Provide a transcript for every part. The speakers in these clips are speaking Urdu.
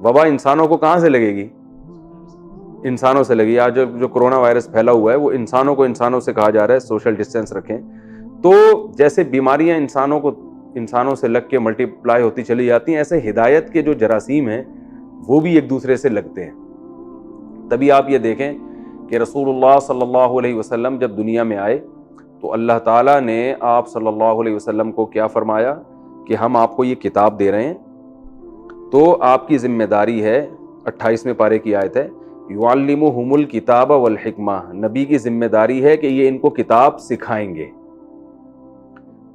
وبا انسانوں کو کہاں سے لگے گی؟ انسانوں سے لگی. آج جو کرونا وائرس پھیلا ہوا ہے وہ انسانوں کو انسانوں سے کہا جا رہا ہے سوشل ڈسٹینس رکھیں. تو جیسے بیماریاں انسانوں سے لگ کے ملٹی پلائی ہوتی چلی جاتی ہیں، ایسے ہدایت کے جو جراثیم ہیں وہ بھی ایک دوسرے سے لگتے ہیں. تبھی آپ یہ دیکھیں کہ رسول اللہ صلی اللہ علیہ وسلم جب دنیا میں آئے تو اللہ تعالیٰ نے آپ صلی اللہ علیہ وسلم کو کیا فرمایا کہ ہم آپ کو یہ کتاب دے رہے ہیں، تو آپ کی ذمہ داری ہے، 28ویں پارے کی آیت ہے، یعلمہم الکتاب والحکمہ، نبی کی ذمہ داری ہے کہ یہ ان کو کتاب سکھائیں گے.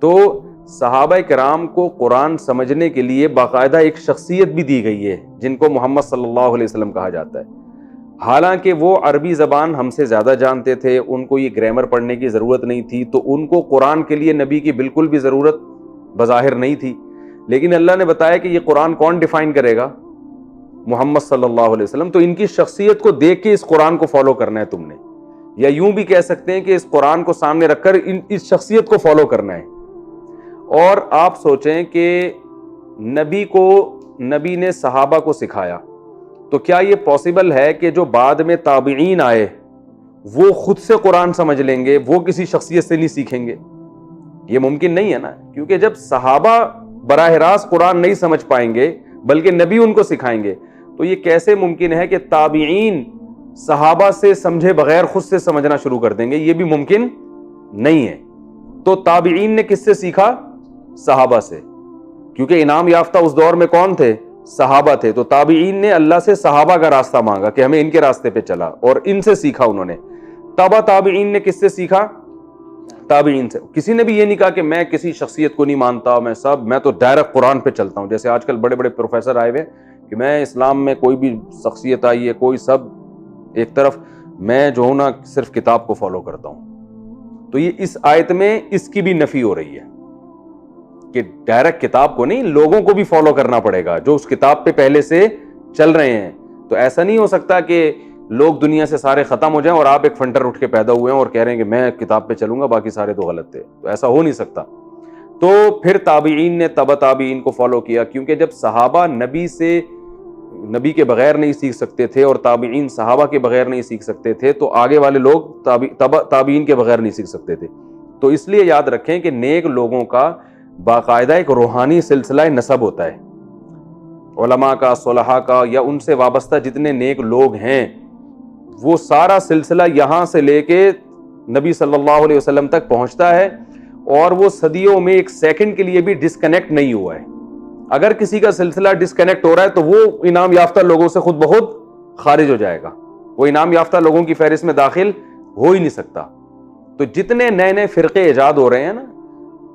تو صحابہ کرام کو قرآن سمجھنے کے لیے باقاعدہ ایک شخصیت بھی دی گئی ہے جن کو محمد صلی اللہ علیہ وسلم کہا جاتا ہے. حالانکہ وہ عربی زبان ہم سے زیادہ جانتے تھے، ان کو یہ گرامر پڑھنے کی ضرورت نہیں تھی، تو ان کو قرآن کے لیے نبی کی بالکل بھی ضرورت بظاہر نہیں تھی. لیکن اللہ نے بتایا کہ یہ قرآن کون ڈیفائن کرے گا؟ محمد صلی اللہ علیہ وسلم. تو ان کی شخصیت کو دیکھ کے اس قرآن کو فالو کرنا ہے تم نے، یا یوں بھی کہہ سکتے ہیں کہ اس قرآن کو سامنے رکھ کر اس شخصیت کو فالو کرنا ہے. اور آپ سوچیں کہ نبی نے صحابہ کو سکھایا، تو کیا یہ پاسبل ہے کہ جو بعد میں تابعین آئے وہ خود سے قرآن سمجھ لیں گے، وہ کسی شخصیت سے نہیں سیکھیں گے؟ یہ ممکن نہیں ہے نا، کیونکہ جب صحابہ براہ راست قرآن نہیں سمجھ پائیں گے بلکہ نبی ان کو سکھائیں گے، تو یہ کیسے ممکن ہے کہ تابعین صحابہ سے سمجھے بغیر خود سے سمجھنا شروع کر دیں گے؟ یہ بھی ممکن نہیں ہے. تو تابعین نے کس سے سیکھا؟ صحابہ سے، کیونکہ انعام یافتہ اس دور میں کون تھے؟ صحابہ تھے. تو تابعین نے اللہ سے صحابہ کا راستہ مانگا کہ ہمیں ان کے راستے پہ چلا، اور ان سے سیکھا انہوں نے. تابعین نے کس سے سیکھا؟ تابعین سے. کسی نے بھی یہ نہیں کہا کہ میں کسی شخصیت کو نہیں مانتا، میں تو ڈائریکٹ قرآن پہ چلتا ہوں. جیسے آج کل بڑے بڑے پروفیسر آئے ہوئے کہ میں اسلام میں کوئی بھی شخصیت آئی ہے، کوئی سب ایک طرف، میں جو ہوں نا صرف کتاب کو فالو کرتا ہوں. تو یہ اس آیت میں اس کی بھی نفی ہو رہی ہے کہ ڈائریکٹ کتاب کو نہیں، لوگوں کو بھی فالو کرنا پڑے گا جو اس کتاب پہ پہلے سے چل رہے ہیں. تو ایسا نہیں ہو سکتا کہ لوگ دنیا سے سارے ختم ہو جائیں اور آپ ایک فنٹر اٹھ کے پیدا ہوئے ہیں اور کہہ رہے ہیں کہ میں کتاب پہ چلوں گا، باقی سارے تو غلط تھے. تو ایسا ہو نہیں سکتا. تو پھر تابعین نے تابعین کو فالو کیا، کیونکہ جب صحابہ نبی کے بغیر نہیں سیکھ سکتے تھے اور تابعین صحابہ کے بغیر نہیں سیکھ سکتے تھے، تو آگے والے لوگ تابعین کے بغیر نہیں سیکھ سکتے تھے. تو اس لیے یاد رکھیں کہ نیک لوگوں کا باقاعدہ ایک روحانی سلسلہ نسب ہوتا ہے. علماء کا، صلحاء کا، یا ان سے وابستہ جتنے نیک لوگ ہیں، وہ سارا سلسلہ یہاں سے لے کے نبی صلی اللہ علیہ وسلم تک پہنچتا ہے، اور وہ صدیوں میں ایک سیکنڈ کے لیے بھی ڈسکنیکٹ نہیں ہوا ہے. اگر کسی کا سلسلہ ڈسکنیکٹ ہو رہا ہے تو وہ انعام یافتہ لوگوں سے خود بخود خارج ہو جائے گا، وہ انعام یافتہ لوگوں کی فہرست میں داخل ہو ہی نہیں سکتا. تو جتنے نئے نئے فرقے ایجاد ہو رہے ہیں نا،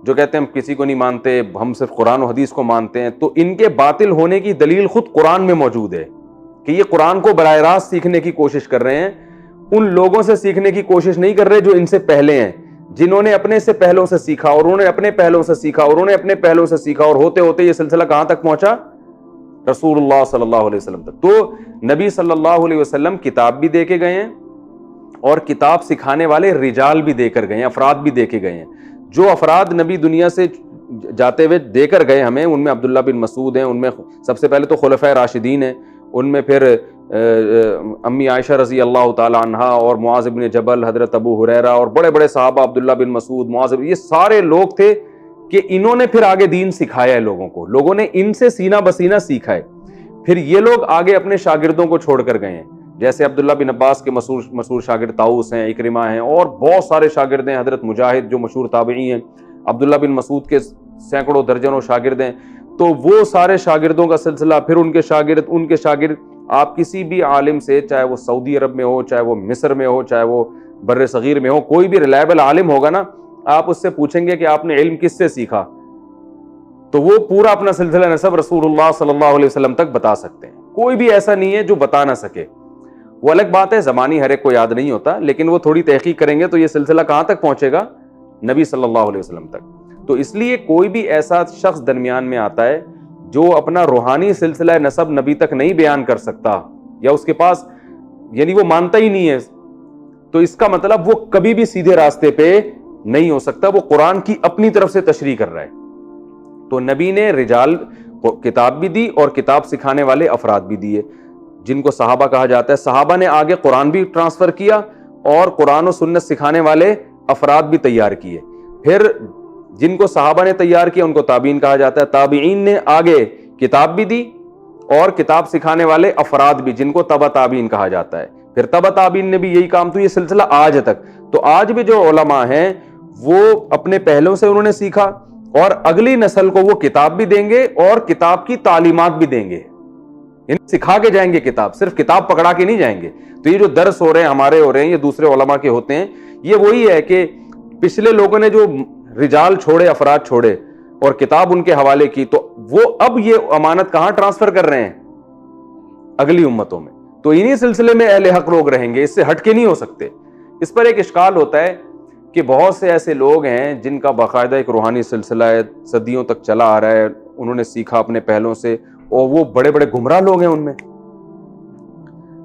جو کہتے ہیں ہم کسی کو نہیں مانتے، ہم صرف قرآن و حدیث کو مانتے ہیں، تو ان کے باطل ہونے کی دلیل خود قرآن میں موجود ہے کہ یہ قرآن کو براہ راست سیکھنے کی کوشش کر رہے ہیں. ان لوگوں سے سیکھنے کی کوشش نہیں کر رہے جو ان سے پہلے ہیں، جنہوں نے اپنے سے پہلوں سے سیکھا، اور انہوں نے اپنے پہلوں سے سیکھا، اور انہوں نے اپنے پہلوں سے سیکھا، اور ہوتے ہوتے یہ سلسلہ کہاں تک پہنچا؟ رسول اللہ صلی اللہ علیہ وسلم تک. تو نبی صلی اللہ علیہ وسلم کتاب بھی دے کے گئے ہیں، اور کتاب سکھانے والے رجال بھی دے کر گئے ہیں، افراد بھی دے کے گئے ہیں. جو افراد نبی دنیا سے جاتے ہوئے دے کر گئے ہمیں، ان میں عبداللہ بن مسعود ہیں، ان میں سب سے پہلے تو خلفائے راشدین ہیں، ان میں پھر امی عائشہ رضی اللہ تعالی عنہا، اور معاذ بن جبل، حضرت ابو ہریرہ، اور بڑے بڑے صحابہ، عبداللہ بن مسعود، معاذ، یہ سارے لوگ تھے کہ انہوں نے پھر آگے دین سکھایا ہے لوگوں کو، لوگوں نے ان سے سینہ بسینہ سیکھا ہے. پھر یہ لوگ آگے اپنے شاگردوں کو چھوڑ کر گئے ہیں، جیسے عبداللہ بن عباس کے مشہور شاگرد طاؤس ہیں، اکرمہ ہیں، اور بہت سارے شاگرد ہیں، حضرت مجاہد جو مشہور تابعی ہیں، عبداللہ بن مسعود کے سینکڑوں درجنوں شاگرد ہیں. تو وہ سارے شاگردوں کا سلسلہ، پھر ان کے شاگرد. آپ کسی بھی عالم سے، چاہے وہ سعودی عرب میں ہو، چاہے وہ مصر میں ہو، چاہے وہ بر صغیر میں ہو، کوئی بھی ریلائبل عالم ہوگا نا، آپ اس سے پوچھیں گے کہ آپ نے علم کس سے سیکھا، تو وہ پورا اپنا سلسلہ نسب رسول اللہ صلی اللہ علیہ وسلم تک بتا سکتے ہیں. کوئی بھی ایسا نہیں ہے جو بتا نہ سکے. وہ الگ بات ہے، زمانی ہر ایک کو یاد نہیں ہوتا، لیکن وہ تھوڑی تحقیق کریں گے تو یہ سلسلہ کہاں تک پہنچے گا؟ نبی صلی اللہ علیہ وسلم تک. تو اس لیے کوئی بھی ایسا شخص درمیان میں آتا ہے جو اپنا روحانی سلسلہ نسب نبی تک نہیں بیان کر سکتا، یا اس کے پاس یعنی وہ مانتا ہی نہیں ہے، تو اس کا مطلب وہ کبھی بھی سیدھے راستے پہ نہیں ہو سکتا، وہ قرآن کی اپنی طرف سے تشریح کر رہا ہے. تو نبی نے رجال کتاب بھی دی اور کتاب سکھانے والے افراد بھی دیے جن کو صحابہ کہا جاتا ہے. صحابہ نے آگے قرآن بھی ٹرانسفر کیا اور قرآن و سنت سکھانے والے افراد بھی تیار کیے. پھر جن کو صحابہ نے تیار کیا ان کو تابعین کہا جاتا ہے. تابعین نے آگے کتاب بھی دی اور کتاب سکھانے والے افراد بھی جن کو تبع تابعین کہا جاتا ہے. پھر تبع تابعین نے بھی یہی کام. تو یہ سلسلہ آج تک. تو آج بھی جو علماء ہیں وہ اپنے پہلوں سے انہوں نے سیکھا اور اگلی نسل کو وہ کتاب بھی دیں گے اور کتاب کی تعلیمات بھی دیں گے. سکھا کے جائیں گے کتاب, صرف کتاب پکڑا کے نہیں جائیں گے. تو یہ جو درس ہو رہے ہیں ہمارے ہو رہے ہیں, یہ دوسرے علماء کے ہوتے ہیں. یہ وہی ہے کہ پچھلے لوگوں نے جو رجال چھوڑے, افراد چھوڑے اور کتاب ان کے حوالے کی, تو وہ اب یہ امانت کہاں ٹرانسفر کر رہے ہیں؟ اگلی امتوں میں. تو انہی سلسلے میں اہل حق لوگ رہیں گے, اس سے ہٹ کے نہیں ہو سکتے. اس پر ایک اشکال ہوتا ہے کہ بہت سے ایسے لوگ ہیں جن کا باقاعدہ ایک روحانی سلسلہ ہے, صدیوں تک چلا آ رہا ہے, انہوں نے سیکھا اپنے پہلوں سے, اور وہ بڑے بڑے گمراہ لوگ ہیں ان میں.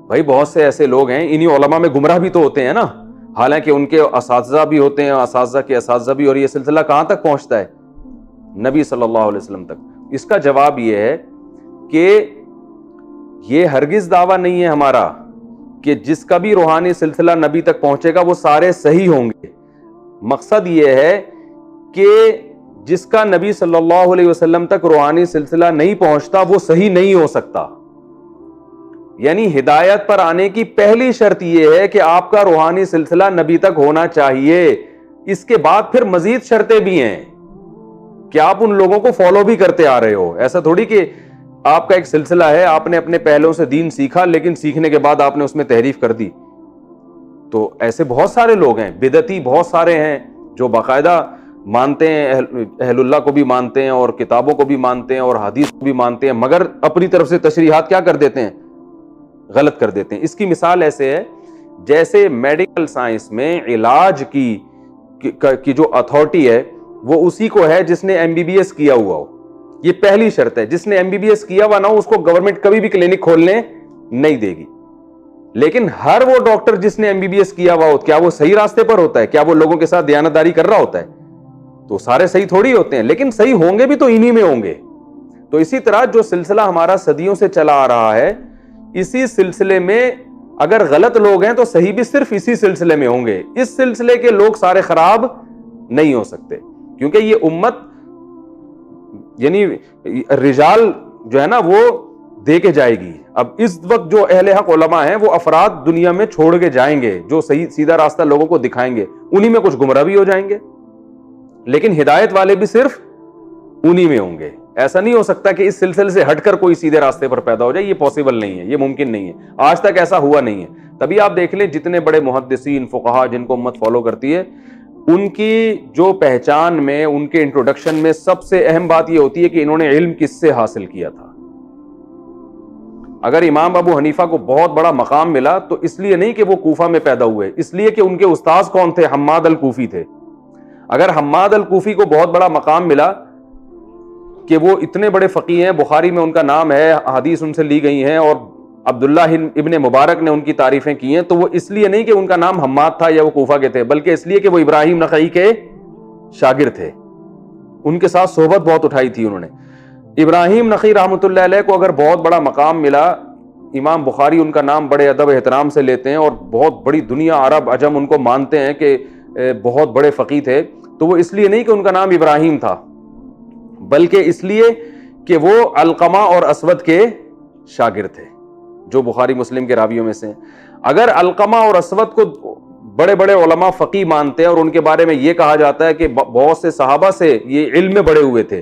بھائی بہت سے ایسے لوگ ہیں, انہی علماء میں گمراہ بھی تو ہوتے ہیں نا, حالانکہ ان کے اساتذہ بھی ہوتے ہیں, اساتذہ کے اساتذہ بھی. اور یہ سلسلہ کہاں تک پہنچتا ہے؟ نبی صلی اللہ علیہ وسلم تک. اس کا جواب یہ ہے کہ یہ ہرگز دعویٰ نہیں ہے ہمارا کہ جس کا بھی روحانی سلسلہ نبی تک پہنچے گا وہ سارے صحیح ہوں گے. مقصد یہ ہے کہ جس کا نبی صلی اللہ علیہ وسلم تک روحانی سلسلہ نہیں پہنچتا وہ صحیح نہیں ہو سکتا. یعنی ہدایت پر آنے کی پہلی شرط یہ ہے کہ آپ کا روحانی سلسلہ نبی تک ہونا چاہیے. اس کے بعد پھر مزید شرطیں بھی ہیں کہ آپ ان لوگوں کو فالو بھی کرتے آ رہے ہو. ایسا تھوڑی کہ آپ کا ایک سلسلہ ہے, آپ نے اپنے پہلوں سے دین سیکھا لیکن سیکھنے کے بعد آپ نے اس میں تحریف کر دی. تو ایسے بہت سارے لوگ ہیں, بدعتی بہت سارے ہیں جو باقاعدہ مانتے ہیں, اہل اللہ کو بھی مانتے ہیں اور کتابوں کو بھی مانتے ہیں اور حدیث کو بھی مانتے ہیں, مگر اپنی طرف سے تشریحات کیا کر دیتے ہیں؟ غلط کر دیتے ہیں. اس کی مثال ایسے ہے جیسے میڈیکل سائنس میں علاج کی جو اتھارٹی ہے وہ اسی کو ہے جس نے ایم بی بی ایس کیا ہوا ہو. یہ پہلی شرط ہے. جس نے ایم بی بی ایس کیا ہوا نہ ہو اس کو گورنمنٹ کبھی بھی کلینک کھولنے نہیں دے گی. لیکن ہر وہ ڈاکٹر جس نے ایم بی بی ایس کیا ہوا ہو, کیا وہ صحیح راستے پر ہوتا ہے؟ کیا وہ لوگوں کے ساتھ دیانتداری کر رہا ہوتا ہے؟ تو سارے صحیح تھوڑی ہوتے ہیں, لیکن صحیح ہوں گے بھی تو انہی میں ہوں گے. تو اسی طرح جو سلسلہ ہمارا صدیوں سے چلا آ رہا ہے, اسی سلسلے میں اگر غلط لوگ ہیں تو صحیح بھی صرف اسی سلسلے میں ہوں گے. اس سلسلے کے لوگ سارے خراب نہیں ہو سکتے, کیونکہ یہ امت یعنی رجال جو ہے نا وہ دے کے جائے گی. اب اس وقت جو اہل حق علماء ہیں وہ افراد دنیا میں چھوڑ کے جائیں گے جو صحیح سیدھا راستہ لوگوں کو دکھائیں گے. انہی میں کچھ گمراہ بھی ہو جائیں گے, لیکن ہدایت والے بھی صرف انہی میں ہوں گے. ایسا نہیں ہو سکتا کہ اس سلسلے سے ہٹ کر کوئی سیدھے راستے پر پیدا ہو جائے. یہ پاسبل نہیں ہے, یہ ممکن نہیں ہے. آج تک ایسا ہوا نہیں ہے. تبھی آپ دیکھ لیں جتنے بڑے محدثین فقہا جن کو امت فالو کرتی ہے, ان کی جو پہچان میں, ان کے انٹروڈکشن میں سب سے اہم بات یہ ہوتی ہے کہ انہوں نے علم کس سے حاصل کیا تھا. اگر امام ابو حنیفہ کو بہت بڑا مقام ملا تو اس لیے نہیں کہ وہ کوفہ میں پیدا ہوئے, اس لیے کہ ان کے استاذ کون تھے؟ حماد الکوفی تھے. اگر حماد الکوفی کو بہت بڑا مقام ملا کہ وہ اتنے بڑے فقیہ ہیں, بخاری میں ان کا نام ہے, حدیث ان سے لی گئی ہیں اور عبداللہ ابن مبارک نے ان کی تعریفیں کی ہیں, تو وہ اس لیے نہیں کہ ان کا نام حماد تھا یا وہ کوفہ کے تھے, بلکہ اس لیے کہ وہ ابراہیم نخعی کے شاگرد تھے. ان کے ساتھ صحبت بہت اٹھائی تھی انہوں نے. ابراہیم نخعی رحمۃ اللہ علیہ کو اگر بہت بڑا مقام ملا, امام بخاری ان کا نام بڑے ادب احترام سے لیتے ہیں اور بہت بڑی دنیا عرب عجم ان کو مانتے ہیں کہ بہت بڑے فقیہ تھے, تو وہ اس لیے نہیں کہ ان کا نام ابراہیم تھا, بلکہ اس لیے کہ وہ علقمہ اور اسود کے شاگرد تھے جو بخاری مسلم کے راویوں میں سے ہیں. اگر علقمہ اور اسود کو بڑے بڑے علماء فقیہ مانتے ہیں اور ان کے بارے میں یہ کہا جاتا ہے کہ بہت سے صحابہ سے یہ علم میں بڑے ہوئے تھے,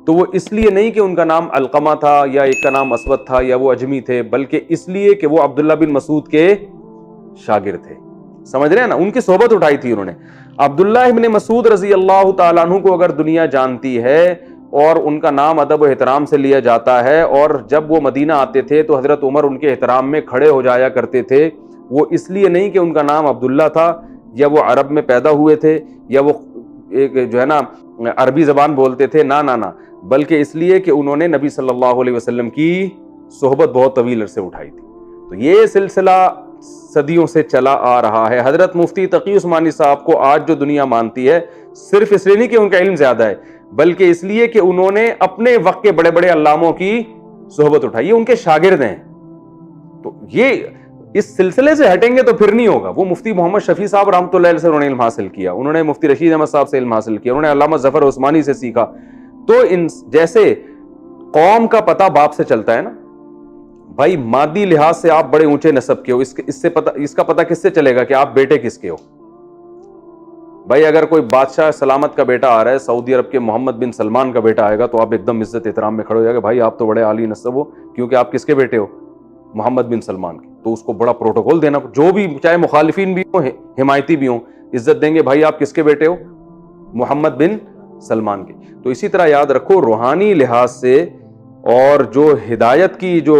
تو وہ اس لیے نہیں کہ ان کا نام علقمہ تھا یا ایک کا نام اسود تھا یا وہ اجمی تھے, بلکہ اس لیے کہ وہ عبداللہ بن مسعود کے شاگرد تھے. سمجھ رہے ہیں نا, ان کی صحبت اٹھائی تھی انہوں نے. عبداللہ ابن مسعود رضی اللہ تعالیٰ عنہ کو اگر دنیا جانتی ہے اور ان کا نام ادب و احترام سے لیا جاتا ہے, اور جب وہ مدینہ آتے تھے تو حضرت عمر ان کے احترام میں کھڑے ہو جایا کرتے تھے, وہ اس لیے نہیں کہ ان کا نام عبداللہ تھا یا وہ عرب میں پیدا ہوئے تھے یا وہ ایک جو ہے نا عربی زبان بولتے تھے, نہ, بلکہ اس لیے کہ انہوں نے نبی صلی اللہ علیہ وسلم کی صحبت بہت طویل عرصے اٹھائی تھی. تو یہ سلسلہ صدیوں سے چلا آ رہا ہے. حضرت مفتی تقی عثمانی صاحب کو آج جو دنیا مانتی ہے صرف اس لیے نہیں کہ ان کا علم زیادہ ہے, بلکہ اس لیے کہ انہوں نے اپنے وقت کے بڑے بڑے علاموں کی صحبت اٹھائی, یہ ان کے شاگرد ہیں. تو یہ اس سلسلے سے ہٹیں گے تو پھر نہیں ہوگا. وہ مفتی محمد شفیع صاحب رحمۃ اللہ علیہ سے انہوں نے علم حاصل کیا, انہوں نے مفتی رشید احمد صاحب سے علم حاصل کیا, انہوں نے علامہ ظفر عثمانی سے سیکھا. تو ان جیسے قوم کا پتہ باپ سے چلتا ہے نا بھائی, مادی لحاظ سے آپ بڑے اونچے نسب کے ہو, اس کا پتہ کس سے چلے گا کہ آپ بیٹے کس کے ہو؟ بھائی اگر کوئی بادشاہ سلامت کا بیٹا آ رہا ہے, سعودی عرب کے محمد بن سلمان کا بیٹا آئے گا, تو آپ ایک دم عزت احترام میں کھڑے ہو جائے گا, بھائی آپ تو بڑے عالی نسب ہو, کیونکہ آپ کس کے بیٹے ہو؟ محمد بن سلمان کے. تو اس کو بڑا پروٹوکول دینا, جو بھی چاہے مخالفین بھی ہوں حمایتی بھی ہوں, عزت دیں گے, بھائی آپ کس کے بیٹے ہو؟ محمد بن سلمان کے. تو اسی طرح یاد رکھو, روحانی لحاظ سے اور جو ہدایت کی جو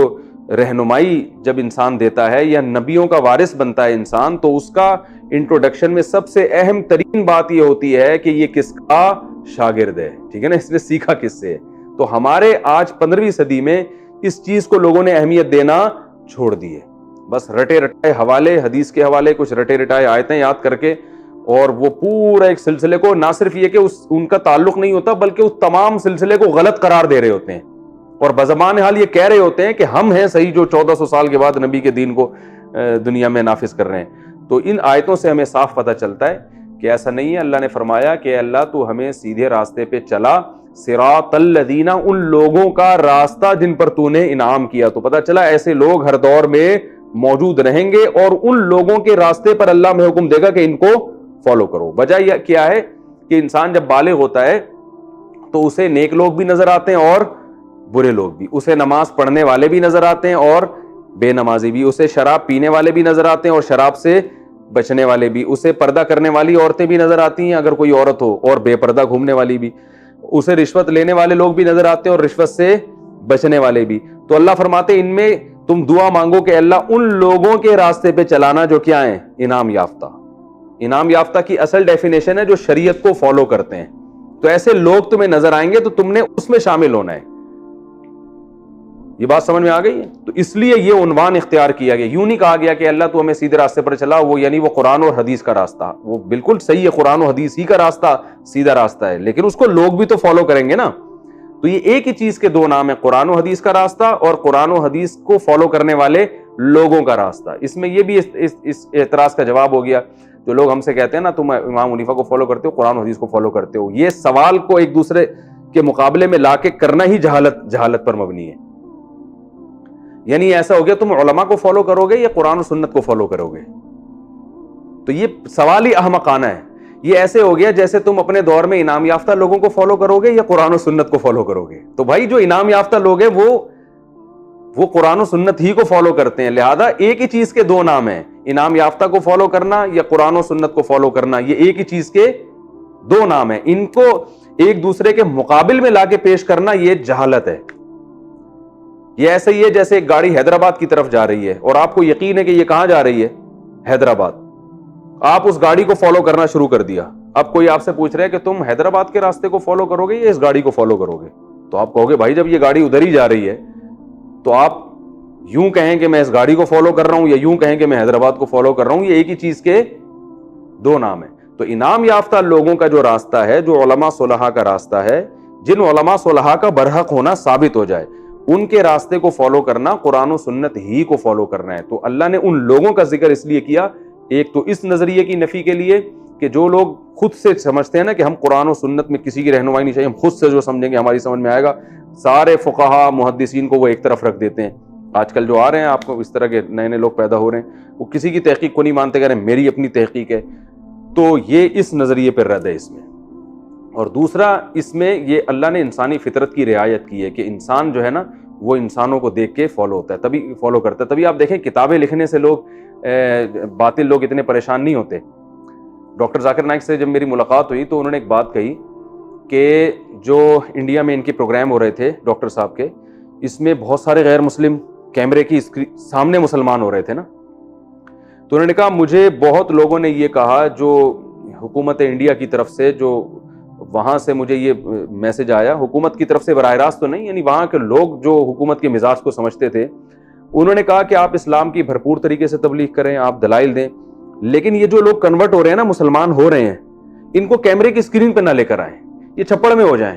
رہنمائی جب انسان دیتا ہے یا نبیوں کا وارث بنتا ہے انسان, تو اس کا انٹروڈکشن میں سب سے اہم ترین بات یہ ہوتی ہے کہ یہ کس کا شاگرد ہے, ٹھیک ہے نا, اس نے سیکھا کس سے. تو ہمارے آج 15ویں صدی میں اس چیز کو لوگوں نے اہمیت دینا چھوڑ دی ہے. بس رٹے رٹائے حوالے, حدیث کے حوالے, کچھ رٹے رٹائے آیتیں یاد کر کے, اور وہ پورا ایک سلسلے کو, نہ صرف یہ کہ ان کا تعلق نہیں ہوتا بلکہ اس تمام سلسلے کو غلط قرار دے رہے ہوتے ہیں, اور بزبان حال یہ کہہ رہے ہوتے ہیں کہ ہم ہیں صحیح جو 1400 سال کے بعد نبی کے دین کو دنیا میں نافذ کر رہے ہیں. تو ان آیتوں سے ہمیں صاف پتہ چلتا ہے کہ ایسا نہیں ہے. اللہ نے فرمایا کہ اللہ تو ہمیں سیدھے راستے پہ چلا, صراط الذین, ان لوگوں کا راستہ جن پر تو نے انعام کیا. تو پتہ چلا ایسے لوگ ہر دور میں موجود رہیں گے, اور ان لوگوں کے راستے پر اللہ میں حکم دے گا کہ ان کو فالو کرو. وجہ یہ کیا ہے کہ انسان جب بالغ ہوتا ہے تو اسے نیک لوگ بھی نظر آتے ہیں اور برے لوگ بھی, اسے نماز پڑھنے والے بھی نظر آتے ہیں اور بے نمازی بھی, اسے شراب پینے والے بھی نظر آتے ہیں اور شراب سے بچنے والے بھی, اسے پردہ کرنے والی عورتیں بھی نظر آتی ہیں اگر کوئی عورت ہو, اور بے پردہ گھومنے والی بھی, اسے رشوت لینے والے لوگ بھی نظر آتے ہیں اور رشوت سے بچنے والے بھی. تو اللہ فرماتے ان میں تم دعا مانگو کہ اللہ ان لوگوں کے راستے پہ چلانا جو کیا ہیں, انعام یافتہ. انعام یافتہ کی اصل ڈیفینیشن ہے جو شریعت کو فالو کرتے ہیں. تو ایسے لوگ تمہیں نظر آئیں گے تو تم نے اس میں شامل ہونا ہے. یہ بات سمجھ میں آ گئی ہے؟ تو اس لیے یہ عنوان اختیار کیا گیا. یوں نہیں کہا گیا کہ اللہ تو ہمیں سیدھے راستے پر چلا, وہ یعنی وہ قرآن اور حدیث کا راستہ, وہ بالکل صحیح ہے, قرآن و حدیث ہی کا راستہ سیدھا راستہ ہے, لیکن اس کو لوگ بھی تو فالو کریں گے نا. تو یہ ایک ہی چیز کے دو نام ہیں, قرآن و حدیث کا راستہ اور قرآن و حدیث کو فالو کرنے والے لوگوں کا راستہ. اس میں یہ بھی اس اعتراض کا جواب ہو گیا جو لوگ ہم سے کہتے ہیں نا تم امام حنیفہ کو فالو کرتے ہو, قرآن و حدیث کو فالو کرتے ہو. یہ سوال کو ایک دوسرے کے مقابلے میں لا کے کرنا ہی جہالت پر مبنی ہے. یعنی ایسا ہو گیا تم علماء کو فالو کرو گے یا قرآن و سنت کو فالو کرو گے؟ تو یہ سوال ہی احمقانہ ہے. یہ ایسے ہو گیا جیسے تم اپنے دور میں انعام یافتہ لوگوں کو فالو کرو گے یا قرآن و سنت کو فالو کرو گے. تو بھائی جو انعام یافتہ لوگ ہیں وہ قرآن و سنت ہی کو فالو کرتے ہیں. لہذا ایک ہی چیز کے دو نام ہیں, انعام یافتہ کو فالو کرنا یا قرآن و سنت کو فالو کرنا. یہ ایک ہی چیز کے دو نام ہیں. ان کو ایک دوسرے کے مقابل میں لا کے پیش کرنا یہ جہالت ہے. یہ ایسا ہی ہے جیسے ایک گاڑی حیدرآباد کی طرف جا رہی ہے اور آپ کو یقین ہے کہ یہ کہاں جا رہی ہے, حیدرآباد. آپ اس گاڑی کو فالو کرنا شروع کر دیا. اب کوئی آپ سے پوچھ رہا ہے کہ تم حیدرآباد کے راستے کو فالو کرو گے یا اس گاڑی کو فالو کرو گے, تو آپ کہو گے بھائی جب یہ گاڑی ادھر ہی جا رہی ہے تو آپ یوں کہیں کہ میں اس گاڑی کو فالو کر رہا ہوں یا یوں کہیں کہ میں حیدرآباد کو فالو کر رہا ہوں. یہ ایک ہی چیز کے دو نام ہیں. تو انعام یافتہ لوگوں کا جو راستہ ہے, جو علماء صلحاء کا راستہ ہے, جن علماء صلحاء کا برحق ہونا ثابت ہو جائے, ان کے راستے کو فالو کرنا قرآن و سنت ہی کو فالو کرنا ہے. تو اللہ نے ان لوگوں کا ذکر اس لیے کیا, ایک تو اس نظریے کی نفی کے لیے کہ جو لوگ خود سے سمجھتے ہیں نا کہ ہم قرآن و سنت میں کسی کی رہنمائی نہیں چاہیے, ہم خود سے جو سمجھیں گے ہماری سمجھ میں آئے گا, سارے فقہا محدثین کو وہ ایک طرف رکھ دیتے ہیں. آج کل جو آ رہے ہیں آپ کو اس طرح کے نئے نئے لوگ پیدا ہو رہے ہیں, وہ کسی کی تحقیق کو نہیں مانتے, کہہ رہے ہیں میری اپنی تحقیق ہے. تو یہ اس نظریے پر رد ہے اس میں. اور دوسرا اس میں یہ اللہ نے انسانی فطرت کی رعایت کی ہے کہ انسان جو ہے نا وہ انسانوں کو دیکھ کے فالو ہوتا ہے, تبھی فالو کرتا ہے. تبھی آپ دیکھیں کتابیں لکھنے سے لوگ باطل لوگ اتنے پریشان نہیں ہوتے. ڈاکٹر ذاکر نائک سے جب میری ملاقات ہوئی تو انہوں نے ایک بات کہی کہ جو انڈیا میں ان کے پروگرام ہو رہے تھے ڈاکٹر صاحب کے, اس میں بہت سارے غیر مسلم کیمرے کی سامنے مسلمان ہو رہے تھے نا. تو انہوں نے کہا مجھے بہت لوگوں نے یہ کہا, جو حکومت انڈیا کی طرف سے, جو وہاں سے مجھے یہ میسج آیا, حکومت کی طرف سے براہ راست تو نہیں, یعنی وہاں کے لوگ جو حکومت کے مزاج کو سمجھتے تھے, انہوں نے کہا کہ آپ اسلام کی بھرپور طریقے سے تبلیغ کریں, آپ دلائل دیں, لیکن یہ جو لوگ کنورٹ ہو رہے ہیں نا, مسلمان ہو رہے ہیں, ان کو کیمرے کی اسکرین پہ نہ لے کر آئیں, یہ چھپڑ میں ہو جائیں.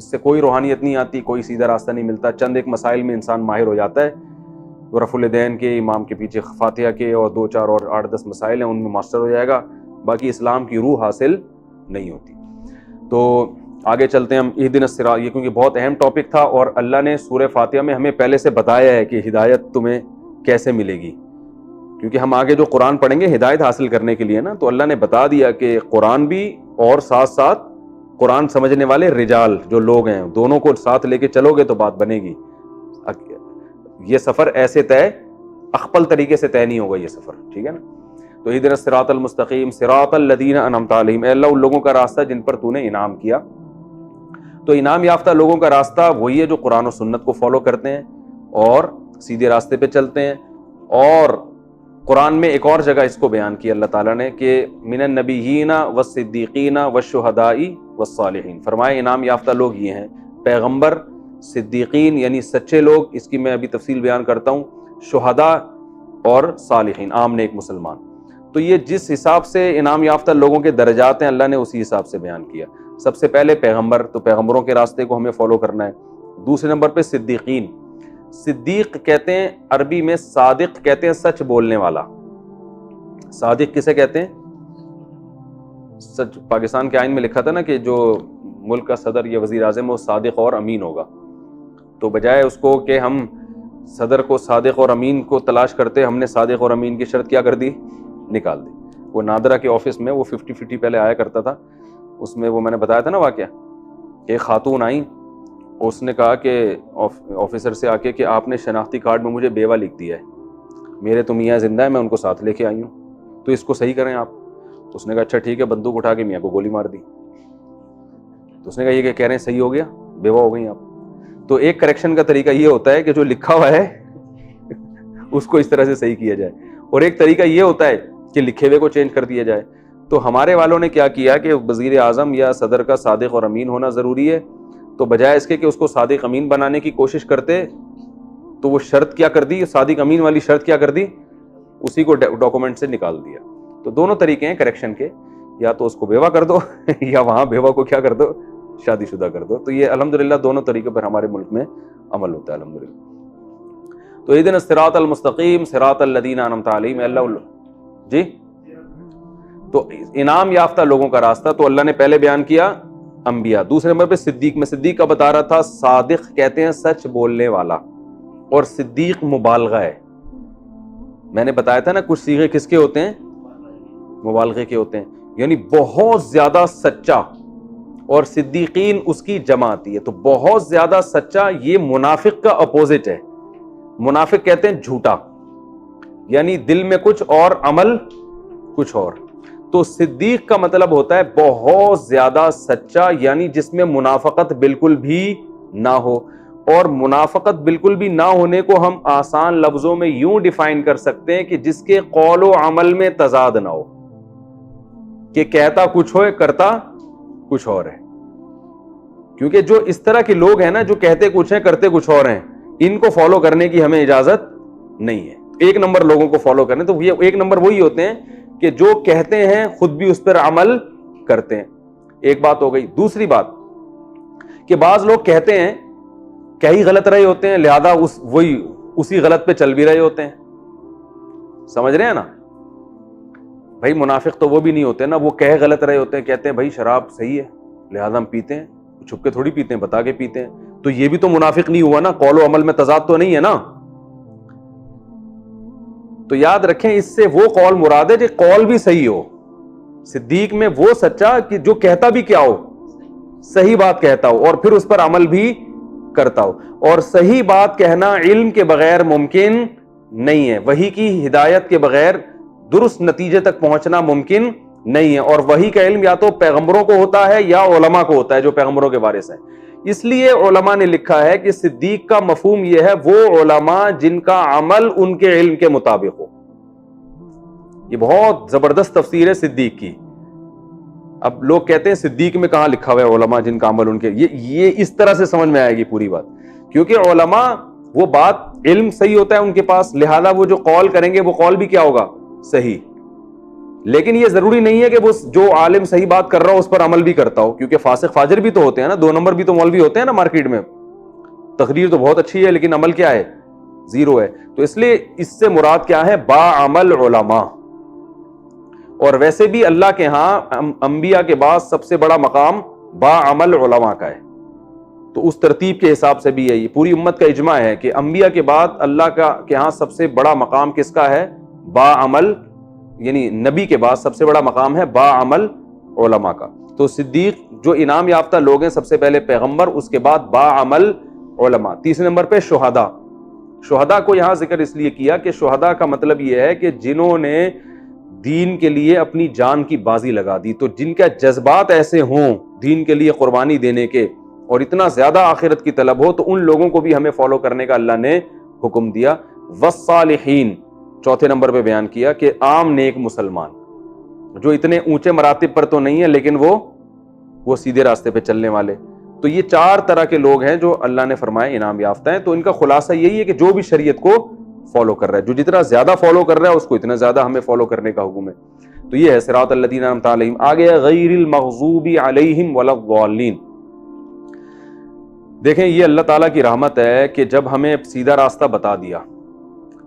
اس سے کوئی روحانیت نہیں آتی, کوئی سیدھا راستہ نہیں ملتا. چند ایک مسائل میں انسان ماہر ہو جاتا ہے, رفع الیدین کے, امام کے پیچھے فاتحہ کے, اور 2-4 اور 8-10 مسائل ہیں, ان میں ماسٹر ہو جائے گا, باقی اسلام کی روح حاصل نہیں ہوتی. تو آگے چلتے ہیں ہم. اہدنا الصراط, یہ کیونکہ بہت اہم ٹاپک تھا, اور اللہ نے سورہ فاتحہ میں ہمیں پہلے سے بتایا ہے کہ ہدایت تمہیں کیسے ملے گی, کیونکہ ہم آگے جو قرآن پڑھیں گے ہدایت حاصل کرنے کے لیے نا, تو اللہ نے بتا دیا کہ قرآن بھی اور ساتھ ساتھ قرآن سمجھنے والے رجال جو لوگ ہیں, دونوں کو ساتھ لے کے چلو گے تو بات بنے گی. یہ سفر ایسے طے, اخپل طریقے سے طے نہیں ہوگا یہ سفر, ٹھیک ہے نا. تو اہدنا الصراط المستقیم صراط الذین انعمت علیہم, اے اللہ ان لوگوں کا راستہ جن پر تو نے انعام کیا. تو انعام یافتہ لوگوں کا راستہ وہی ہے جو قرآن و سنت کو فالو کرتے ہیں اور سیدھے راستے پہ چلتے ہیں. اور قرآن میں ایک اور جگہ اس کو بیان کیا اللہ تعالیٰ نے کہ من النبیین والصدیقین والشہداء والصالحین, فرمائے انعام یافتہ لوگ یہ ہیں, پیغمبر, صدیقین یعنی سچے لوگ, اس کی میں ابھی تفصیل بیان کرتا ہوں, شہداء اور صالحین عام نیک مسلمان. تو یہ جس حساب سے انعام یافتہ لوگوں کے درجات ہیں اللہ نے اسی حساب سے بیان کیا. سب سے پہلے پیغمبر, تو پیغمبروں کے راستے کو ہمیں فالو کرنا ہے. دوسرے نمبر پہ صدیقین, صدیق کہتے ہیں عربی میں, صادق کہتے ہیں سچ بولنے والا. صادق کسے کہتے ہیں؟ سچ. پاکستان کے آئین میں لکھا تھا نا کہ جو ملک کا صدر یا وزیر اعظم وہ صادق اور امین ہوگا, تو بجائے اس کو کہ ہم صدر کو صادق اور امین کو تلاش کرتے, ہم نے صادق اور امین کی شرط کیا کر دی, نکال دی. وہ نادرہ کے آفس میں وہ 50-50 پہلے آیا کرتا تھا, اس میں وہ میں نے بتایا تھا نا واقعہ, ایک خاتون آئیں, اس نے کہا کہ آفیسر سے آ کے کہ آپ نے شناختی کارڈ میں مجھے بیوہ لکھ دیا ہے, میرے تو میاں زندہ ہے, میں ان کو ساتھ لے کے آئی ہوں, تو اس کو صحیح کریں آپ. اس نے کہا اچھا ٹھیک ہے, بندوق اٹھا کے میاں کو گولی مار دی. تو اس نے کہا یہ کہ کہہ رہے ہیں صحیح ہو گیا, بیوہ ہو گئی آپ. تو ایک کریکشن کا طریقہ یہ ہوتا ہے کہ جو لکھا ہوا ہے اس کو اس طرح سے صحیح کیا جائے, اور ایک طریقہ یہ ہوتا ہے کہ لکھے ہوئے کو چینج کر دیا جائے. تو ہمارے والوں نے کیا کیا کہ وزیر اعظم یا صدر کا صادق اور امین ہونا ضروری ہے, تو بجائے اس کے کہ اس کو صادق امین بنانے کی کوشش کرتے, تو وہ شرط کیا کر دی, صادق امین والی شرط کیا کر دی, اسی کو ڈاکومنٹ سے نکال دیا. تو دونوں طریقے ہیں کریکشن کے, یا تو اس کو بیوہ کر دو یا وہاں بیوہ کو کیا کر دو, شادی شدہ کر دو. تو یہ الحمدللہ دونوں طریقے پر ہمارے ملک میں عمل ہوتا ہے الحمدللہ. تو اہدنا الصراط المستقیم صراط الذین انعمت علیہم, اللہ جی. تو انعام یافتہ لوگوں کا راستہ تو اللہ نے پہلے بیان کیا انبیاء. دوسرے نمبر پہ صدیق, میں صدیق کا بتا رہا تھا, صادق کہتے ہیں سچ بولنے والا, اور صدیق مبالغہ ہے. میں نے بتایا تھا نا کچھ صیغے کس کے ہوتے ہیں, مبالغے کے ہوتے ہیں, یعنی بہت زیادہ سچا, اور صدیقین اس کی جمع آتی ہے. تو بہت زیادہ سچا یہ منافق کا اپوزٹ ہے. منافق کہتے ہیں جھوٹا, یعنی دل میں کچھ اور عمل کچھ اور. تو صدیق کا مطلب ہوتا ہے بہت زیادہ سچا, یعنی جس میں منافقت بالکل بھی نہ ہو. اور منافقت بالکل بھی نہ ہونے کو ہم آسان لفظوں میں یوں ڈیفائن کر سکتے ہیں کہ جس کے قول و عمل میں تضاد نہ ہو, کہ کہتا کچھ ہو کرتا کچھ اور ہے. کیونکہ جو اس طرح کے لوگ ہیں نا, جو کہتے کچھ ہیں کرتے کچھ اور ہیں, ان کو فالو کرنے کی ہمیں اجازت نہیں ہے. ایک نمبر لوگوں کو فالو کرنے, تو یہ ایک نمبر وہی ہوتے ہیں کہ جو کہتے ہیں خود بھی اس پر عمل کرتے ہیں. ایک بات ہو گئی. دوسری بات کہ بعض لوگ کہتے ہیں کیا ہی غلط رہے ہوتے ہیں, لہذا وہی اسی غلط پہ چل بھی رہے ہوتے ہیں. سمجھ رہے ہیں نا بھائی, منافق تو وہ بھی نہیں ہوتے نا, وہ کہہ غلط رہے ہوتے ہیں, کہتے ہیں بھائی شراب صحیح ہے لہذا ہم پیتے ہیں, چھپ کے تھوڑی پیتے ہیں, بتا کے پیتے ہیں. تو یہ بھی تو منافق نہیں ہوا نا, قول و عمل میں تضاد تو نہیں ہے نا. تو یاد رکھیں اس سے وہ قول مراد ہے جو قول بھی صحیح ہو. صدیق میں وہ سچا کہ جو کہتا بھی کیا ہو, صحیح بات کہتا ہو اور پھر اس پر عمل بھی کرتا ہو. اور صحیح بات کہنا علم کے بغیر ممکن نہیں ہے, وحی کی ہدایت کے بغیر درست نتیجے تک پہنچنا ممکن نہیں ہے. اور وحی کا علم یا تو پیغمبروں کو ہوتا ہے یا علماء کو ہوتا ہے جو پیغمبروں کے وارث ہیں. اس لیے علماء نے لکھا ہے کہ صدیق کا مفہوم یہ ہے وہ علماء جن کا عمل ان کے علم کے مطابق ہو. یہ بہت زبردست تفسیر ہے صدیق کی. اب لوگ کہتے ہیں صدیق میں کہاں لکھا ہوا ہے علماء جن کا عمل ان کے, یہ اس طرح سے سمجھ میں آئے گی پوری بات. کیونکہ علماء وہ بات علم صحیح ہوتا ہے ان کے پاس, لہذا وہ جو قول کریں گے وہ قول بھی کیا ہوگا, صحیح. لیکن یہ ضروری نہیں ہے کہ وہ جو عالم صحیح بات کر رہا ہو اس پر عمل بھی کرتا ہو, کیونکہ فاسق فاجر بھی تو ہوتے ہیں نا, 2 نمبر بھی تو مولوی ہوتے ہیں نا مارکیٹ میں. تقریر تو بہت اچھی ہے لیکن عمل کیا ہے؟ زیرو ہے. تو اس لیے اس سے مراد کیا ہے؟ با عمل علماء. اور ویسے بھی اللہ کے ہاں انبیاء کے بعد سب سے بڑا مقام با عمل علماء کا ہے. تو اس ترتیب کے حساب سے بھی ہے, یہ پوری امت کا اجماع ہے کہ انبیاء کے بعد اللہ کے ہاں سب سے بڑا مقام کس کا ہے؟ با عمل, یعنی نبی کے بعد سب سے بڑا مقام ہے با عمل علماء کا. تو صدیق جو انعام یافتہ لوگ ہیں, سب سے پہلے پیغمبر, اس کے بعد با عمل علماء. تیسرے نمبر پہ شہداء. شہداء کو یہاں ذکر اس لیے کیا کہ شہداء کا مطلب یہ ہے کہ جنہوں نے دین کے لیے اپنی جان کی بازی لگا دی, تو جن کے جذبات ایسے ہوں دین کے لیے قربانی دینے کے, اور اتنا زیادہ آخرت کی طلب ہو, تو ان لوگوں کو بھی ہمیں فالو کرنے کا اللہ نے حکم دیا. والصالحین چوتھے نمبر پہ بیان کیا کہ عام نیک مسلمان جو اتنے اونچے مراتب پر تو نہیں ہے لیکن وہ سیدھے راستے پہ چلنے والے. تو یہ 4 طرح کے لوگ ہیں جو اللہ نے فرمائے انعام یافتہ ہیں. تو ان کا خلاصہ یہی ہے کہ جو بھی شریعت کو فالو کر رہا ہے, جو جتنا زیادہ فالو کر رہا ہے اس کو اتنا زیادہ ہمیں فالو کرنے کا حکم ہے. تو یہ ہے صراط الذین انعمت علیہم. آگے غیر المغضوب علیہم ولا الضالین. دیکھیں یہ اللہ تعالیٰ کی رحمت ہے کہ جب ہمیں سیدھا راستہ بتا دیا,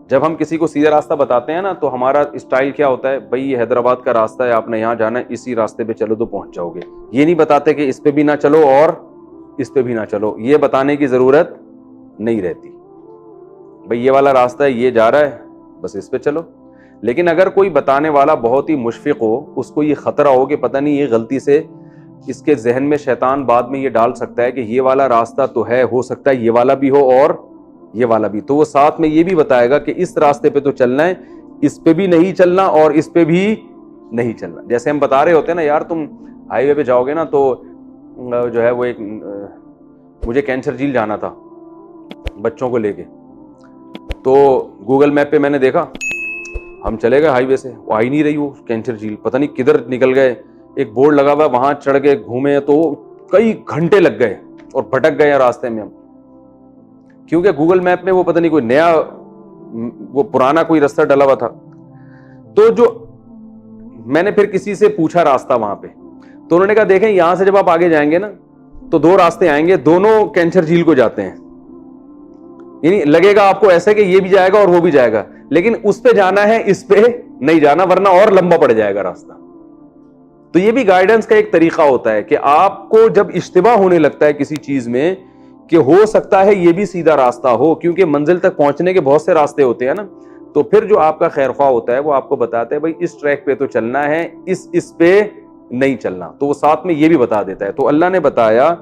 جب ہم کسی کو سیدھا راستہ بتاتے ہیں نا تو ہمارا اسٹائل کیا ہوتا ہے؟ بھائی یہ حیدرآباد کا راستہ ہے, آپ نے یہاں جانا ہے, اسی راستے پہ چلو تو پہنچ جاؤ گے. یہ نہیں بتاتے کہ اس پہ بھی نہ چلو اور اس پہ بھی نہ چلو. یہ بتانے کی ضرورت نہیں رہتی. بھئی یہ والا راستہ ہے, یہ جا رہا ہے, بس اس پہ چلو. لیکن اگر کوئی بتانے والا بہت ہی مشفق ہو, اس کو یہ خطرہ ہو کہ پتہ نہیں یہ غلطی سے اس کے ذہن میں شیطان بعد میں یہ ڈال سکتا ہے کہ یہ والا راستہ تو ہے, ہو سکتا ہے یہ والا بھی ہو اور یہ والا بھی, تو وہ ساتھ میں یہ بھی بتائے گا کہ اس راستے پہ تو چلنا ہے, اس پہ بھی نہیں چلنا اور اس پہ بھی نہیں چلنا. جیسے ہم بتا رہے ہوتے ہیں نا, یار تم ہائی وے پہ جاؤ گے نا تو جو ہے وہ ایک, مجھے کینچر جھیل جانا تھا بچوں کو لے کے, تو گوگل میپ پہ میں نے دیکھا, ہم چلے گئے ہائی وے سے, وہ آ ہی نہیں رہی وہ کینچر جھیل, پتہ نہیں کدھر نکل گئے. ایک بورڈ لگا ہوا, وہاں چڑھ کے گھومے تو کئی گھنٹے لگ گئے اور بھٹک گئے راستے میں ہم, کیونکہ گوگل میپ میں وہ پتہ نہیں کوئی نیا, وہ پرانا کوئی راستہ ڈلا ہوا تھا. تو جو میں نے پھر کسی سے پوچھا راستہ وہاں پہ, تو انہوں نے کہا دیکھیں یہاں سے جب آپ آگے جائیں گے نا تو 2 راستے آئیں گے, دونوں کینچر جھیل کو جاتے ہیں. یعنی لگے گا آپ کو ایسے کہ یہ بھی جائے گا اور وہ بھی جائے گا, لیکن اس پہ جانا ہے, اس پہ نہیں جانا, ورنہ اور لمبا پڑ جائے گا راستہ. تو یہ بھی گائیڈنس کا ایک طریقہ ہوتا ہے کہ آپ کو جب اشتباہ ہونے لگتا ہے کسی چیز میں کہ ہو سکتا ہے یہ بھی سیدھا راستہ ہو, کیونکہ منزل تک پہنچنے کے بہت سے راستے ہوتے ہیں نا, تو پھر جو آپ کا خیر خواہ ہوتا ہے وہ آپ کو بتاتا ہے بھائی اس ٹریک پہ تو چلنا ہے, اس پہ نہیں چلنا, تو وہ ساتھ میں یہ بھی بتا دیتا ہے. تو اللہ نے بتایا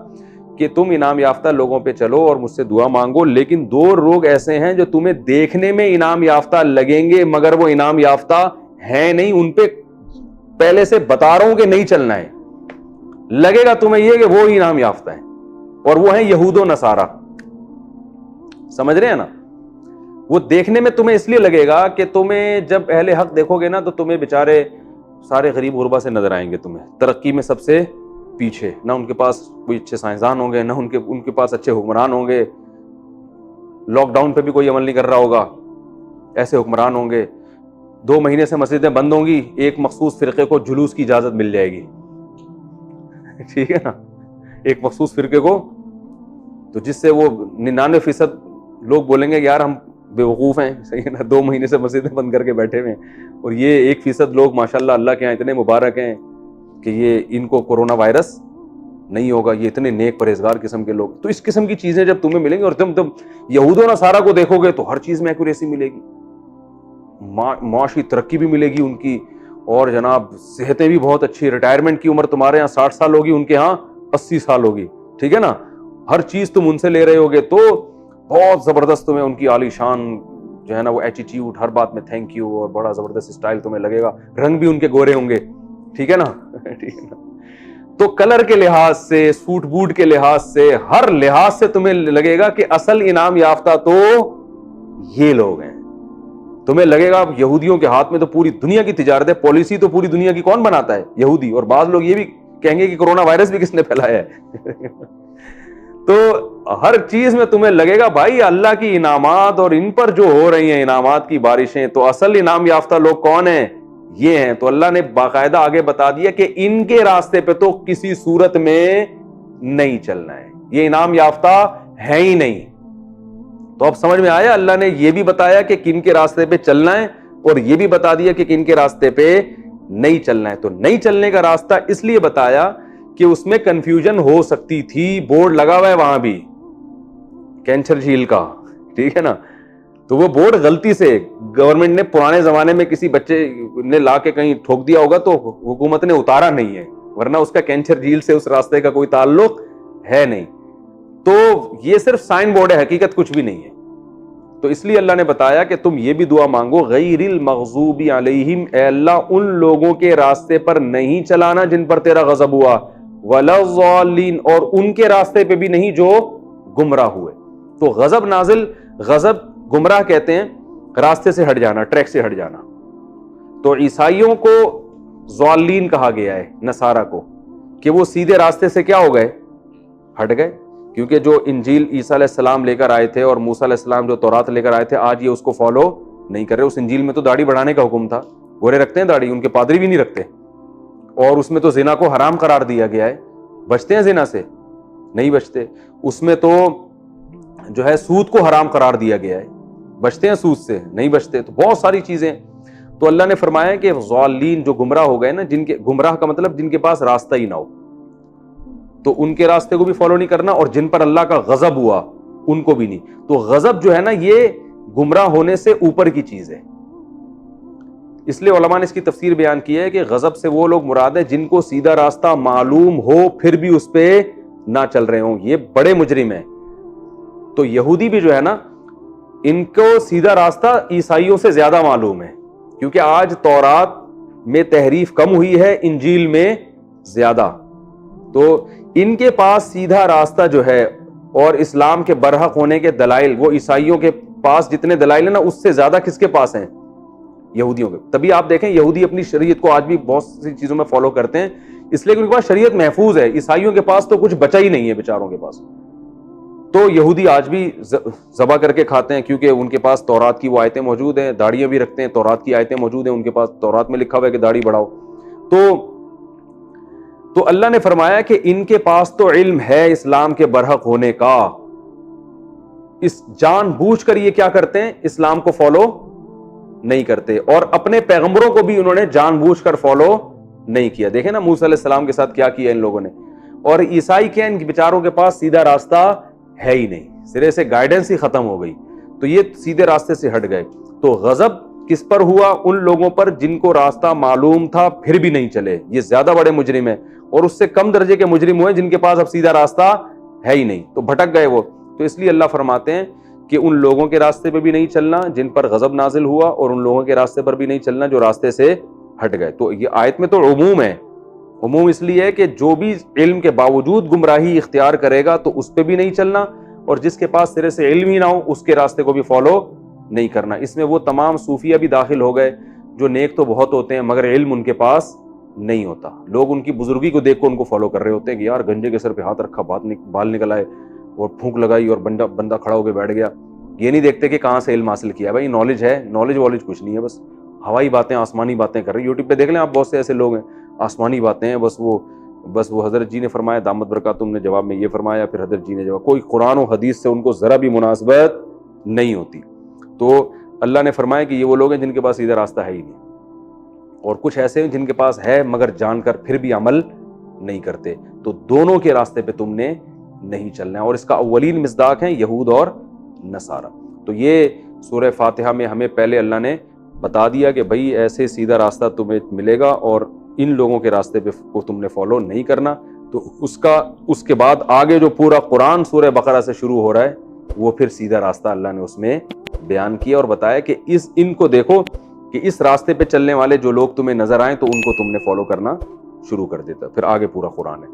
کہ تم انعام یافتہ لوگوں پہ چلو اور مجھ سے دعا مانگو, لیکن 2 لوگ ایسے ہیں جو تمہیں دیکھنے میں انعام یافتہ لگیں گے مگر وہ انعام یافتہ ہیں نہیں, ان پہ پہلے سے بتا رہا ہوں کہ نہیں چلنا ہے. لگے گا تمہیں یہ کہ وہ انعام یافتہ ہیں, اور وہ ہیں یہود و نصارہ. سمجھ رہے ہیں نا؟ وہ دیکھنے میں تمہیں اس لیے لگے گا کہ تمہیں جب اہل حق دیکھو گے نا تو تمہیں بیچارے سارے غریب غربا سے نظر آئیں گے, تمہیں ترقی میں سب سے پیچھے, نہ ان کے پاس کوئی اچھے سائنسدان ہوں گے, نہ ان کے پاس اچھے حکمران ہوں گے, لاک ڈاؤن پہ بھی کوئی عمل نہیں کر رہا ہوگا, ایسے حکمران ہوں گے. 2 مہینے سے مسجدیں بند ہوں گی, ایک مخصوص فرقے کو جلوس کی اجازت مل جائے گی, ٹھیک ہے نا, ایک مخصوص فرقے کو, تو جس سے وہ 99% لوگ بولیں گے یار ہم بے وقوف ہیں, صحیح ہے نا, 2 مہینے سے مسجدیں بند کر کے بیٹھے ہوئے ہیں, اور یہ 1% لوگ ماشاءاللہ اللہ کے یہاں اتنے مبارک ہیں کہ یہ ان کو کورونا وائرس نہیں ہوگا, یہ اتنے نیک پرہیزگار قسم کے لوگ. تو اس قسم کی چیزیں جب تمہیں ملیں گی, اور تم یہود و نصارہ کو دیکھو گے تو ہر چیز میں ایکوریسی ملے گی, معاشی ترقی بھی ملے گی ان کی, اور جناب صحتیں بھی بہت اچھی, ریٹائرمنٹ کی عمر تمہارے یہاں 60 سال ہوگی, ان کے ہاں 80 سال ہوگی, ٹھیک ہے نا, ہر چیز تم ان سے لے رہے ہوگے, تو بہت زبردست تمہیں ان کی عالی شان جو ہے نا وہ ایٹیٹیوڈ, ہر بات میں تھینک یو, اور بڑا زبردست اسٹائل تمہیں لگے گا. رنگ بھی ان کے گورے ہوں گے, ٹھیک ہے نا, ٹھیک ہے نا. تو کلر کے لحاظ سے, سوٹ بوٹ کے لحاظ سے, ہر لحاظ سے تمہیں لگے گا کہ اصل انعام یافتہ تو یہ لوگ ہیں. تمہیں لگے گا یہودیوں کے ہاتھ میں تو پوری دنیا کی تجارت ہے, پالیسی تو پوری دنیا کی کون بناتا ہے؟ یہودی. اور بعض لوگ یہ بھی کہیں گے کہ کورونا وائرس بھی کس نے پھیلایا ہے. تو ہر چیز میں تمہیں لگے گا بھائی اللہ کی انعامات, اور ان پر جو ہو رہی ہیں انعامات کی بارشیں, تو اصل انعام یافتہ لوگ کون ہیں؟ یہ ہیں. تو اللہ نے باقاعدہ آگے بتا دیا کہ ان کے راستے پہ تو کسی صورت میں نہیں چلنا ہے, یہ انعام یافتہ ہے ہی نہیں. تو اب سمجھ میں آیا, اللہ نے یہ بھی بتایا کہ کن کے راستے پہ چلنا ہے اور یہ بھی بتا دیا کہ کن کے راستے پہ نہیں چلنا ہے. تو نہیں چلنے کا راستہ اس لیے بتایا کہ اس میں کنفیوژن ہو سکتی تھی. بورڈ لگا ہوا ہے وہاں بھی کینچر جھیل کا, ٹھیک ہے نا, تو وہ بورڈ غلطی سے گورنمنٹ نے پرانے زمانے میں کسی بچے نے لا کے کہیں ٹھوک دیا ہوگا تو حکومت نے اتارا نہیں ہے, ورنہ اس کا کینچر جھیل سے اس راستے کا کوئی تعلق ہے نہیں. تو یہ صرف سائن بورڈ ہے, حقیقت کچھ بھی نہیں ہے. تو اس لیے اللہ نے بتایا کہ تم یہ بھی دعا مانگو, غیر المغضوب علیہم, اے اللہ ان لوگوں کے راستے پر نہیں چلانا جن پر تیرا غضب ہوا, ولا الضالین, اور ان کے راستے پہ بھی نہیں جو گمراہ ہوئے. تو غضب نازل, غضب گمراہ کہتے ہیں راستے سے ہٹ جانا, ٹریک سے ہٹ جانا. تو عیسائیوں کو ضالین کہا گیا ہے, نصارہ کو, کہ وہ سیدھے راستے سے کیا ہو گئے, ہٹ گئے. کیونکہ جو انجیل عیسیٰ علیہ السلام لے کر آئے تھے اور موسیٰ علیہ السلام جو تورات لے کر آئے تھے, آج یہ اس کو فالو نہیں کر رہے. اس انجیل میں تو داڑھی بڑھانے کا حکم تھا, گورے رکھتے ہیں داڑھی, ان کے پادری بھی نہیں رکھتے. اور اس میں تو زنا کو حرام قرار دیا گیا ہے. بچتے ہیں زنا سے, نہیں بچتے. اس میں تو جو ہے سود کو حرام قرار دیا گیا ہے, بچتے ہیں سود سے, نہیں بچتے. تو بہت ساری چیزیں. تو اللہ نے فرمایا کہ ضالین, جو گمراہ ہو گئے نا, جن کے گمراہ کا مطلب جن کے پاس راستہ ہی نہ ہو, تو ان کے راستے کو بھی فالو نہیں کرنا, اور جن پر اللہ کا غضب ہوا ان کو بھی نہیں. تو غضب جو ہے نا, یہ گمراہ ہونے سے اوپر کی چیز ہے. اس لیے علماء نے اس کی تفسیر بیان کی ہے کہ غضب سے وہ لوگ مراد ہیں جن کو سیدھا راستہ معلوم ہو پھر بھی اس پہ نہ چل رہے ہوں, یہ بڑے مجرم ہیں. تو یہودی بھی جو ہے نا, ان کو سیدھا راستہ عیسائیوں سے زیادہ معلوم ہے, کیونکہ آج تورات میں تحریف کم ہوئی ہے, انجیل میں زیادہ. تو ان کے پاس سیدھا راستہ جو ہے اور اسلام کے برحق ہونے کے دلائل, وہ عیسائیوں کے پاس جتنے دلائل ہیں نا, اس سے زیادہ کس کے پاس ہیں, یہودیوں کے. تبھی آپ دیکھیں یہودی اپنی شریعت کو آج بھی بہت سی چیزوں میں فالو کرتے ہیں, اس لیے کہ ان کے پاس شریعت محفوظ ہے. عیسائیوں کے پاس تو کچھ بچا ہی نہیں ہے بیچاروں کے پاس. تو یہودی آج بھی ذبح کر کے کھاتے ہیں, کیونکہ ان کے پاس تورات کی وہ آیتیں موجود ہیں, داڑیاں بھی رکھتے ہیں, تورات کی آیتیں موجود ہیں ان کے پاس, تورات میں لکھا ہوا ہے کہ داڑھی بڑھاؤ. تو اللہ نے فرمایا کہ ان کے پاس تو علم ہے اسلام کے برحق ہونے کا, اس جان بوجھ کر یہ کیا کرتے ہیں, اسلام کو فالو نہیں کرتے, اور اپنے پیغمبروں کو بھی انہوں نے جان بوجھ کر فالو نہیں کیا. دیکھیں نا موسیٰ علیہ السلام کے ساتھ کیا کیا ان لوگوں نے. اور عیسائی کیا, ان بیچاروں کے پاس سیدھا راستہ ہے ہی نہیں, سرے سے گائیڈنس ہی ختم ہو گئی. تو یہ سیدھے راستے سے ہٹ گئے. تو غضب کس پر ہوا, ان لوگوں پر جن کو راستہ معلوم تھا پھر بھی نہیں چلے. یہ زیادہ بڑے مجرم ہیں, اور اس سے کم درجے کے مجرم ہوئے جن کے پاس اب سیدھا راستہ ہے ہی نہیں, تو بھٹک گئے وہ. تو اس لیے اللہ فرماتے ہیں کہ ان لوگوں کے راستے پہ بھی نہیں چلنا جن پر غضب نازل ہوا, اور ان لوگوں کے راستے پر بھی نہیں چلنا جو راستے سے ہٹ گئے. تو یہ آیت میں تو عموم ہے. عموم اس لیے ہے کہ جو بھی علم کے باوجود گمراہی اختیار کرے گا تو اس پہ بھی نہیں چلنا, اور جس کے پاس سرے سے علم ہی نہ ہو اس کے راستے کو بھی فالو نہیں کرنا. اس میں وہ تمام صوفیہ بھی داخل ہو گئے جو نیک تو بہت ہوتے ہیں مگر علم ان کے پاس نہیں ہوتا. لوگ ان کی بزرگی کو دیکھ کر ان کو فالو کر رہے ہوتے ہیں کہ یار گنجے کے سر پہ ہاتھ رکھا, بال نکل آئے اور پھونک لگائی اور بندہ کھڑا ہو کے بیٹھ گیا. یہ نہیں دیکھتے کہ کہاں سے علم حاصل کیا. بھائی نالج ہے, نالج والج کچھ نہیں ہے, بس ہوائی باتیں, آسمانی باتیں کر رہے ہیں. یوٹیوب پہ دیکھ لیں آپ, بہت سے ایسے لوگ ہیں, آسمانی باتیں ہیں, بس وہ حضرت جی نے فرمایا, دامت برکاتہم نے جواب میں یہ فرمایا, پھر حضرت جی نے جواب, کوئی قرآن و حدیث سے ان کو ذرا بھی مناسبت نہیں ہوتی. تو اللہ نے فرمایا کہ یہ وہ لوگ ہیں جن کے پاس سیدھا راستہ ہے ہی نہیں, اور کچھ ایسے ہیں جن کے پاس ہے مگر جان کر پھر بھی عمل نہیں کرتے. تو دونوں کے راستے پہ تم نے نہیں چلنا ہے, اور اس کا اولین مصداق ہیں یہود اور نصارہ. تو یہ سورہ فاتحہ میں ہمیں پہلے اللہ نے بتا دیا کہ بھئی ایسے سیدھا راستہ تمہیں ملے گا, اور ان لوگوں کے راستے پہ کو تم نے فالو نہیں کرنا. تو اس کے بعد آگے جو پورا قرآن سورہ بقرہ سے شروع ہو رہا ہے وہ پھر سیدھا راستہ اللہ نے اس میں بیان کیا اور بتایا کہ ان کو دیکھو کہ اس راستے پہ چلنے والے جو لوگ تمہیں نظر آئیں تو ان کو تم نے فالو کرنا شروع کر دیتا. پھر آگے پورا قرآن ہے.